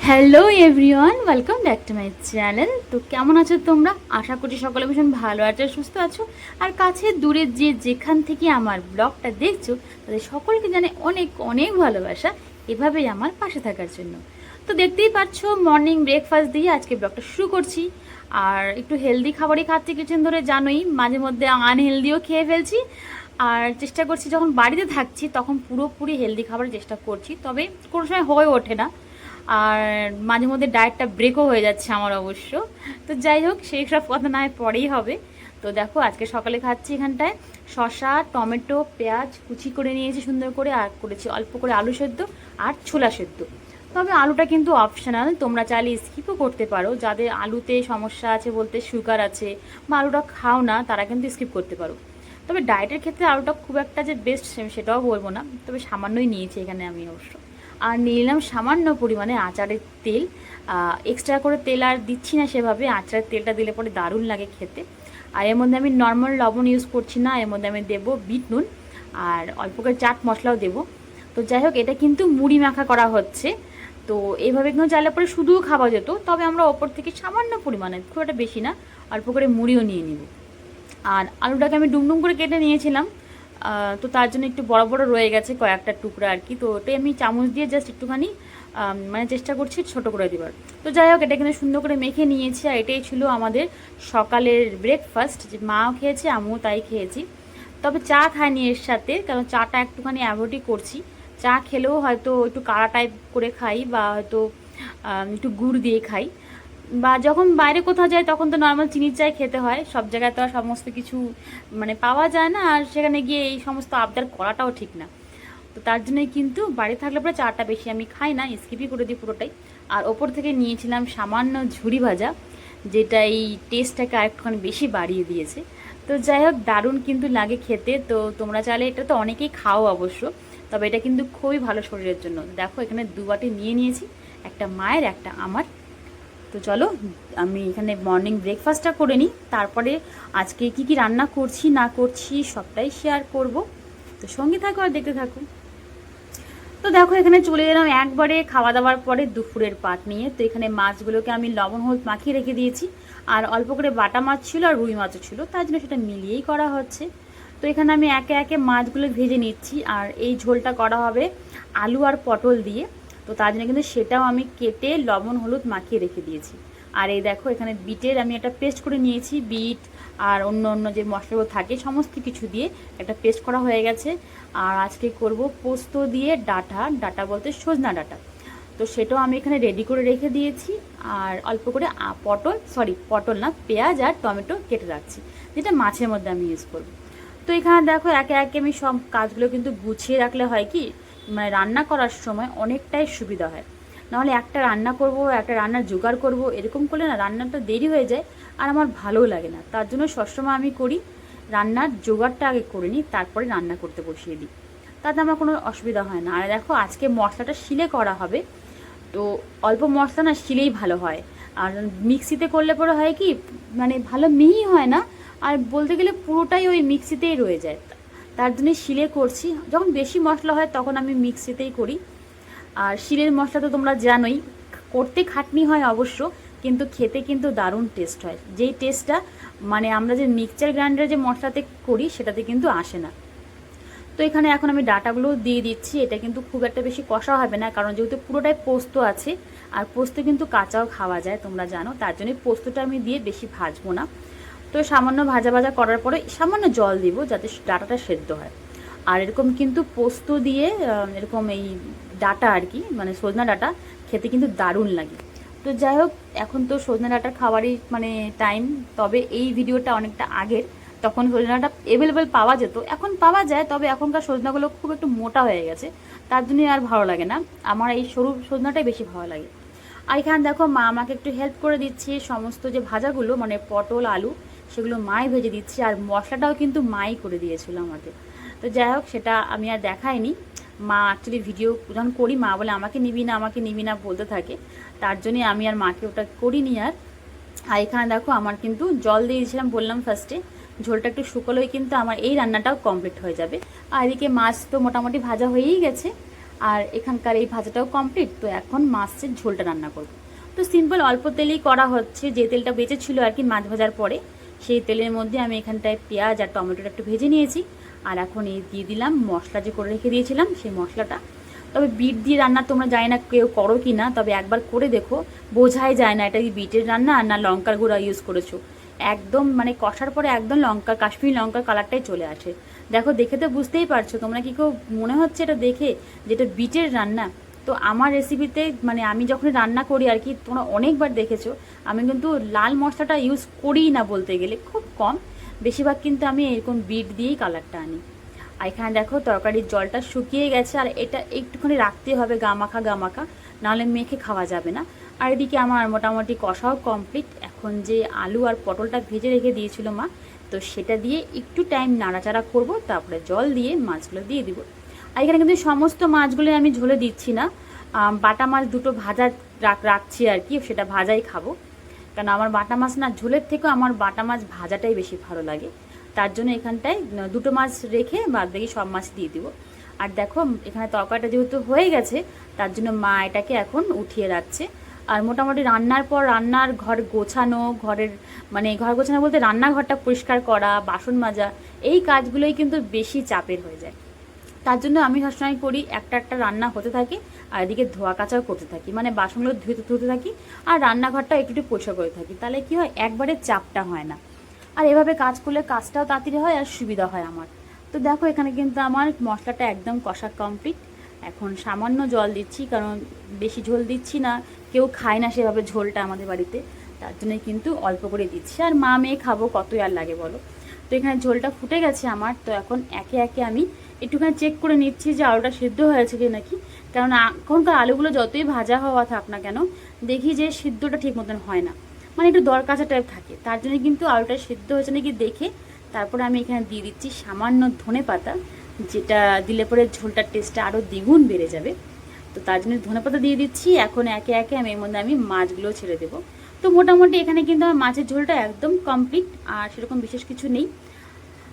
Hello everyone, welcome back to my channel. তো কেমন আছো তোমরা? আশা করছি সকলে ভীষণ ভালো আছো, সুস্থ আছো। আর কাছে দূরে যেখান থেকে আমার ব্লগটা দেখছো তাদের সকলকে জানে অনেক অনেক ভালোবাসা, এভাবেই আমার পাশে থাকার জন্য। তো দেখতেই পাচ্ছ মর্নিং ব্রেকফাস্ট দিয়ে আজকে ব্লগটা শুরু করছি। আর একটু হেলদি খাবারই খাচ্ছি কিছুদিন ধরে, জানোই মাঝে মধ্যে আনহেলদিও খেয়ে ফেলছি। আর চেষ্টা করছি যখন বাড়িতে থাকছি তখন পুরোপুরি হেলদি খাবারের চেষ্টা করছি, তবে কোনো সময় হয়ে ওঠে না। আর মাঝে মধ্যে ডায়েটটা ব্রেকও হয়ে যাচ্ছে আমার অবশ্য। তো যাই হোক, সেই সব কথা না হয় পরেই হবে। তো দেখো আজকে সকালে খাচ্ছি এখানটায় শসা, টমেটো, পেঁয়াজ কুচি করে নিয়েছি সুন্দর করে, আর করেছি অল্প করে আলু সেদ্ধ আর ছোলা সেদ্ধ। তবে আলুটা কিন্তু অপশনাল, তোমরা চাইলে স্কিপও করতে পারো। যাদের আলুতে সমস্যা আছে বলতে সুগার আছে বা আলুটা খাও না, তারা কিন্তু স্কিপ করতে পারো। তবে ডায়েটের ক্ষেত্রে আলুটা খুব একটা যে বেস্ট সেটাও বলবো না, তবে সামান্যই নিয়েছি এখানে আমি অবশ্য। আর নিয়ে নিলাম সামান্য পরিমাণে আচারের তেল। এক্সট্রা করে তেল আর দিচ্ছি না সেভাবে, আচারের তেলটা দিলে পরে দারুণ লাগে খেতে। আর এর মধ্যে আমি নর্মাল লবণ ইউজ করছি না, এর মধ্যে আমি দেবো বিট নুন আর অল্প করে চাট মশলাও দেবো। তো যাই হোক, এটা কিন্তু মুড়ি মাখা করা হচ্ছে। তো এইভাবে কিন্তু চাইলে পরে শুধুও খাওয়া যেত, তবে আমরা ওপর থেকে সামান্য পরিমাণে, খুব একটা বেশি না, অল্প করে মুড়িও নিয়ে নিব। আর আলুটাকে আমি ডুমডুম করে কেটে নিয়েছিলাম, তো তার জন্য একটু বড় বড় রয়ে গেছে কয়েকটা টুকরা আর কি। তো ওটাই আমি চামচ দিয়ে জাস্ট একটুখানি মানে চেষ্টা করছি ছোট করে দেবার। তো যাই হোক, এটা কিন্তু সুন্দর করে মেখে নিয়েছি। আর এটাই ছিল আমাদের সকালের ব্রেকফাস্ট, যে মাও খেয়েছে আমিও তাই খেয়েছি। তবে চা খাইনি এর সাথে, কারণ চাটা একটুখানি অ্যাভয়েডই করছি। চা খেলেও হয়তো একটু কাড়া টাইপ করে খাই, বা হয়তো একটু গুড় দিয়ে খাই। বা যখন বাইরে কোথাও যাই তখন তো নর্মাল চিনির চাই খেতে হয়, সব জায়গায় তো আর সমস্ত কিছু মানে পাওয়া যায় না, আর সেখানে গিয়ে এই সমস্ত আবদার করাটাও ঠিক না। তো তার জন্যই কিন্তু বাড়ি থাকলে পরে চাটা বেশি আমি খাই না, স্কিপই করে দিই পুরোটাই। আর ওপর থেকে নিয়েছিলাম সামান্য ঝুরি ভাজা, যেটা এই টেস্টটাকে আরেকটুখানি বেশি বাড়িয়ে দিয়েছে। তো যাই হোক, দারুণ কিন্তু লাগে খেতে। তো তোমরা চাইলে এটা তো অনেকেই খাও অবশ্য, তবে এটা কিন্তু খুবই ভালো শরীরের জন্য। দেখো এখানে দু বাটি নিয়ে নিয়েছি, একটা মায়ের একটা আমার। তো চলো আমি এখানে মর্নিং ব্রেকফাস্টটা করে নিই, তারপরে আজকে কি কি রান্না করছি না করছি সবটাই শেয়ার করব। তো সঙ্গে থাকো আর দেখতে থাকো। তো দেখো এখানে চলে এলাম একবারে খাওয়া দাওয়ার পরে দুপুরের পাট নিয়ে। তো এখানে মাছগুলোকে আমি লবণ হলুদ মাখিয়ে রেখে দিয়েছি, আর অল্প করে বাটা মাছ ছিল আর রুই মাছও ছিল, তার জন্য সেটা মিলিয়েই করা হচ্ছে। তো এখানে আমি একে একে মাছগুলো ভেজে নিচ্ছি। আর এই ঝোলটা করা হবে আলু আর পটল দিয়ে, তো তার জন্য কিন্তু সেটাও আমি কেটে লবণ হলুদ মাখিয়ে রেখে দিয়েছি। আর এই দেখো এখানে বিটের আমি একটা পেস্ট করে নিয়েছি, বিট আর অন্য অন্য যে মশলাগুলো থাকে সমস্ত কিছু দিয়ে একটা পেস্ট করা হয়ে গেছে। আর আজকে করব পোস্ত দিয়ে ডাঁটা, ডাঁটা বলতে সজনা ডাঁটা। তো সেটাও আমি এখানে রেডি করে রেখে দিয়েছি। আর অল্প করে পটল না, পেঁয়াজ আর টমেটো কেটে রাখছি, যেটা মাছের মধ্যে আমি ইউজ করব। তো এখানে দেখো একে একে আমি সব কাজগুলো কিন্তু গুছিয়ে রাখলে হয় কি, মানে রান্না করার সময় অনেকটাই সুবিধা হয়। নাহলে একটা রান্না করব, একটা রান্নার জোগাড় করব, এরকম করলে না রান্নাটা দেরি হয়ে যায়, আর আমার ভালোও লাগে না। তার জন্য সবসময় আমি করি রান্নার জোগাড়টা আগে করে নিই, তারপরে রান্না করতে বসিয়ে দিই, তাতে আমার কোনো অসুবিধা হয় না। আর দেখো আজকে মশলাটা শিলে করা হবে, তো অল্প মশলা না শিলেই ভালো হয়। আর মিক্সিতে করলে পরে হয় কি, মানে ভালো মিহি হয় না, আর বলতে গেলে পুরোটাই ওই মিক্সিতেই রয়ে যায়। তার জন্যই শিলে করছি। যখন বেশি মশলা হয় তখন আমি মিক্সিতেই করি। আর শিলের মশলা তো তোমরা জানোই, করতে খাটনি হয় অবশ্য, কিন্তু খেতে কিন্তু দারুণ টেস্ট হয়। যেই টেস্টটা মানে আমরা যে মিক্সচার গ্রাইন্ডারে যে মশলাতে করি সেটাতে কিন্তু আসে না। তো এখানে এখন আমি ডাটাগুলো দিয়ে দিচ্ছি। এটা কিন্তু খুব একটা বেশি কষা হবে না, কারণ যেহেতু পুরোটাই পোস্ত আছে, আর পোস্ত কিন্তু কাঁচাও খাওয়া যায় তোমরা জানো, তার জন্য পোস্তটা আমি দিয়ে বেশি ভাজবো না। তো সামান্য ভাজা ভাজা করার পরে সামান্য জল দিব যাতে ডাটাটা সেদ্ধ হয়। আর এরকম কিন্তু পোস্ত দিয়ে এরকম এই ডাটা আর কি, মানে সজনা ডাটা খেতে কিন্তু দারুণ লাগে। তো যাই হোক, এখন তো সজনা ডাঁটা খাওয়ারই মানে টাইম, তবে এই ভিডিওটা অনেকটা আগের। তখন সজনাটা অ্যাভেলেবেল পাওয়া যেত, এখন পাওয়া যায়, তবে এখনকার সজনাগুলো খুব একটু মোটা হয়ে গেছে, তার জন্যই আর ভালো লাগে না। আমার এই সরু সজনাটাই বেশি ভালো লাগে। আর এখানে দেখো মা আমাকে একটু হেল্প করে দিচ্ছে, সমস্ত যে ভাজাগুলো মানে পটল আলু সেগুলো মাই ভেজে দিচ্ছে, আর মশলাটাও কিন্তু মাই করে দিয়েছিল আমাকে। তো যাই হোক, সেটা আমি আর দেখাইনি। মা অ্যাকচুয়ালি ভিডিও যখন করি মা বলে আমাকে নিবি না আমাকে নিবি না বলতে থাকে, তার জন্যই আমি আর মাকে ওটা করিনি আর। আর এখানে দেখো আমার কিন্তু জল দিয়ে দিয়েছিলাম বললাম ফার্স্টে, ঝোলটা একটু শুকোলেই কিন্তু আমার এই রান্নাটাও কমপ্লিট হয়ে যাবে। আর এদিকে মাছ তো মোটামুটি ভাজা হয়েই গেছে। আর এখানকার এই ভাজাটাও কমপ্লিট। তো এখন মাছের ঝোলটা রান্না করব। তো সিম্পল অল্প তেলেই করা হচ্ছে, যে তেলটা বেঁচেছিল আর কি মাছ ভাজার পরে, সেই তেলের মধ্যে আমি এখানটায় পেঁয়াজ আর টমেটোটা একটু ভেজে নিয়েছি। আর এখন এই দিয়ে দিলাম মশলা যে করে রেখে দিয়েছিলাম সেই মশলাটা। তবে বিট দিয়ে রান্না তোমরা জানি না কেউ করো কি না, তবে একবার করে দেখো, বোঝাই যায় না এটা কি বিটের রান্না আর না লঙ্কার গুঁড়া ইউজ করেছো। একদম মানে কষার পরে একদম লঙ্কা, কাশ্মীরি লঙ্কার কালারটাই চলে আসে। দেখো, দেখে তো বুঝতেই পারছো তোমরা, কি কেউ মনে হচ্ছে এটা দেখে যেটা বিটের রান্না? তো আমার রেসিপিতে মানে আমি যখন রান্না করি আর কি, তোমরা অনেকবার দেখেছো আমি কিন্তু লাল মশলাটা ইউজ করিই না, বলতে গেলে খুব কম। বেশিরভাগ কিন্তু আমি এরকম বিট দিয়েই কালারটা আনি। আর এখানে দেখো তরকারির জলটা শুকিয়ে গেছে, আর এটা একটুখানি রাখতে হবে গামাখা গামাখা, নাহলে মেখে খাওয়া যাবে না। আর এদিকে আমার মোটামুটি কষাও কমপ্লিট। এখন যে আলু আর পটলটা ভেজে রেখে দিয়েছিল মা, তো সেটা দিয়ে একটু টাইম নাড়াচাড়া করব, তারপরে জল দিয়ে মাছগুলো দিয়ে দিব। আর এখানে কিন্তু সমস্ত মাছগুলো আমি ঝোলে দিচ্ছি না, বাটা মাছ দুটো ভাজা রাখছি আর কি, সেটা ভাজাই খাবো। কারণ আমার বাটা মাছ না ঝোলের থেকেও আমার বাটা মাছ ভাজাটাই বেশি ভালো লাগে। তার জন্য এখানটায় দুটো মাছ রেখে বাদ বাকি সব মাছ দিয়ে দিব। আর দেখো এখানে তরকারিটা যেহেতু হয়ে গেছে, তার জন্য মা এটাকে এখন উঠিয়ে রাখছে। আর মোটামুটি রান্নার পর রান্নার ঘর গোছানো, ঘরের মানে ঘর গোছানো বলতে রান্নাঘরটা পরিষ্কার করা, বাসন মাজা, এই কাজগুলোই কিন্তু বেশি চাপের হয়ে যায়। তার জন্য আমি সবসময় করি একটা একটা রান্না হতে থাকে আর এদিকে ধোয়া কাচাও করতে থাকি, মানে বাসনগুলো ধুতে থাকি আর রান্নাঘরটা একটু একটু পরিষ্কার করে থাকি। তাহলে কি হয়, একবারে চাপটা হয় না। আর এভাবে কাজ করলে কাজটাও তাড়াতাড়ি হয় আর সুবিধা হয় আমার। তো দেখো এখানে কিন্তু আমার মশলাটা একদম কষা কমপ্লিট। এখন সামান্য জল দিচ্ছি, কারণ বেশি ঝোল দিচ্ছি না, কেউ খায় না সেভাবে ঝোলটা আমাদের বাড়িতে, তার জন্য কিন্তু অল্প করে দিচ্ছি। আর মা মেয়ে খাবো, কতই আর লাগে বলো। তো এখানে ঝোলটা ফুটে গেছে আমার। তো এখন একে একে আমি একটুখানি চেক করে নিচ্ছি যে আলুটা সিদ্ধ হয়েছে কি নাকি, কারণ এখনকার আলুগুলো যতই ভাজা হওয়া থাক না কেন, দেখি যে সিদ্ধটা ঠিক মতন হয় না, মানে একটু দরকাচা টাইপ থাকে। তার জন্য কিন্তু আলুটা সিদ্ধ হয়েছে নাকি দেখে তারপরে আমি এখানে দিয়ে দিচ্ছি সামান্য ধনে পাতা, যেটা দিলে পরে ঝোলটার টেস্টটা আরও দ্বিগুণ বেড়ে যাবে। তো তার জন্য ধনে পাতা দিয়ে দিচ্ছি। এখন একে একে আমি এর মধ্যে মাছগুলো ছেড়ে দেবো। তো মোটামুটি এখানে কিন্তু আমার মাছের ঝোলটা একদম কমপ্লিট, আর সেরকম বিশেষ কিছু নেই।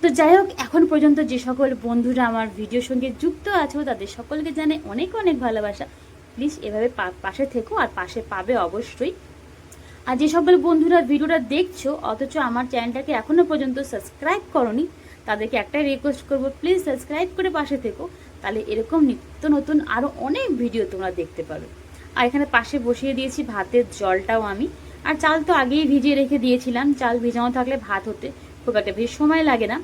তো যাই হোক, এখন পর্যন্ত যে সকল বন্ধুরা আমার ভিডিওর সঙ্গে যুক্ত আছো তাদের সকলকে জানে অনেক অনেক ভালোবাসা। প্লিজ এভাবে পাশে থেকো, আর পাশে পাবে অবশ্যই। আর যে সকল বন্ধুরা ভিডিওটা দেখছো অথচ আমার চ্যানেলটাকে এখনও পর্যন্ত সাবস্ক্রাইব করোনি, তাদেরকে একটাই রিকোয়েস্ট করবো, প্লিজ সাবস্ক্রাইব করে পাশে থেকো, তাহলে এরকম নিত্য নতুন আরও অনেক ভিডিও তোমরা দেখতে পাবে। আর এখানে পাশে বসিয়ে দিয়েছি ভাতের জলটাও আমি। আর চাল তো আগেই ভিজিয়ে রেখে দিয়েছিলাম, চাল ভিজানো থাকলে ভাত হতে খুব একটা বেশি সময় লাগে না।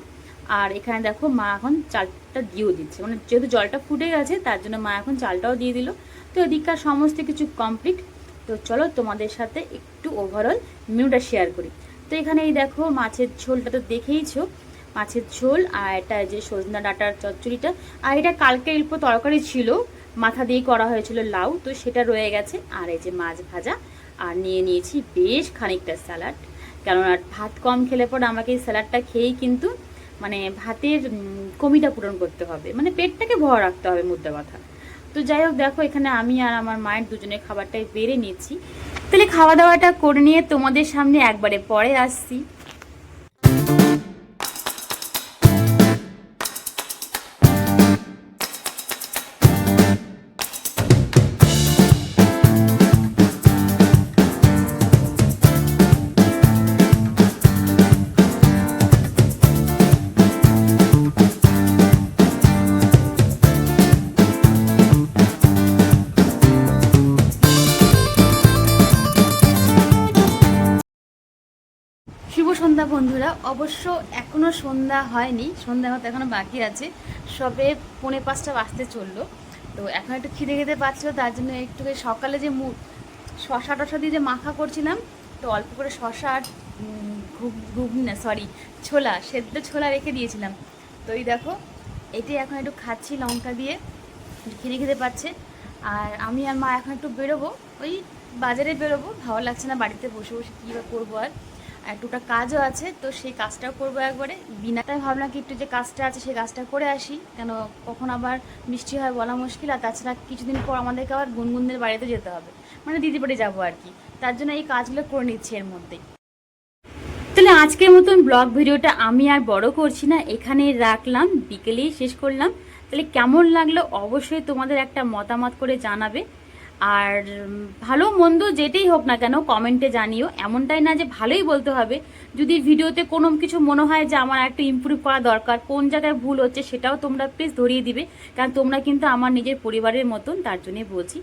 আর এখানে দেখো মা এখন চালটা দিয়েও দিচ্ছে, মানে যেহেতু জলটা ফুটে গেছে তার জন্য মা এখন চালটাও দিয়ে দিল। তো এদিককার সমস্ত কিছু কমপ্লিট। তো চলো তোমাদের সাথে একটু ওভারঅল মেনুটা শেয়ার করি। তো এখানে এই দেখো মাছের ঝোলটা তো দেখেইছো, মাছের ঝোল, আর এটা যে সজনা ডাঁটার চচ্চড়িটা, আর এটা কালকে অল্প তরকারি ছিল, মাথা দিয়ে করা হয়েছিল লাউ, তো সেটা রয়ে গেছে। আর এই যে মাছ ভাজা, আর নিয়ে নিয়েছি বেশ খানিকটা স্যালাড, কেননা ভাত কম খেলে পর আমাকে এই স্যালাডটা খেয়েই কিন্তু মানে ভাতের কমিটা পূরণ করতে হবে, মানে পেটটাকে ভরা রাখতে হবে মুদ্রা কথা। তো যাই হোক, দেখো এখানে আমি আর আমার মায়ের দুজনের খাবারটাই বেড়ে নিচ্ছি। তাহলে খাওয়া দাওয়াটা করে নিয়ে তোমাদের সামনে একবারে পরে আসছি। শুভ সন্ধ্যা বন্ধুরা। অবশ্য এখনও সন্ধ্যা হয়নি, সন্ধ্যা হতে এখনও বাকি আছে, সবে 4:45 বাজতে চললো। তো এখন একটু খিদে খেতে পাচ্ছিলো, তার জন্য একটু সকালে যে শশা টশা দিয়ে যে মাখা করছিলাম, তো অল্প করে শশা আর ঘুগনি না সরি ছোলা, সেদ্ধ ছোলা রেখে দিয়েছিলাম। তো এই দেখো এটি এখন একটু খাচ্ছি লঙ্কা দিয়ে, খিদে খেতে পাচ্ছে। আর আমি আর মা এখন একটু বেরোবো, ওই বাজারে বেরোবো, ভালো লাগছে না বাড়িতে বসে বসে কী বা করবো। আর একটুটা কাজও আছে, তো সেই কাজটাও করবো একবারে বিনাটাই। ভাবলাম কি একটু যে কাজটা আছে সেই কাজটা করে আসি, কেন কখন আবার বৃষ্টি হয় বলা মুশকিল। আর তাছাড়া কিছুদিন পর আমাদেরকে আবার গুনগুনদের বাড়িতে যেতে হবে, মানে দিদি বাড়ি যাবো আর কি, তার জন্য এই কাজগুলো করে নিচ্ছি এর মধ্যেই। তো তাহলে আজকের মতন ব্লগ ভিডিওটা আমি আর বড় করছি না, এখানে রাখলাম, বিকেলেই শেষ করলাম। তাহলে কেমন লাগলো অবশ্যই তোমাদের একটা মতামত করে জানাবে। আর ভালো মন্দ যেটাই হোক না কেন কমেন্টে জানিও, এমনটাই না যে ভালোই বলতে হবে। যদি ভিডিওতে কোনো কিছু মনে হয় যে আমার একটু ইমপ্রুভ করা দরকার, কোন জায়গায় ভুল হচ্ছে সেটাও তোমরা প্লিজ ধরিয়ে দিবে, কারণ তোমরা কিন্তু আমার নিজের পরিবারের মতন, তার জন্যই বলছি।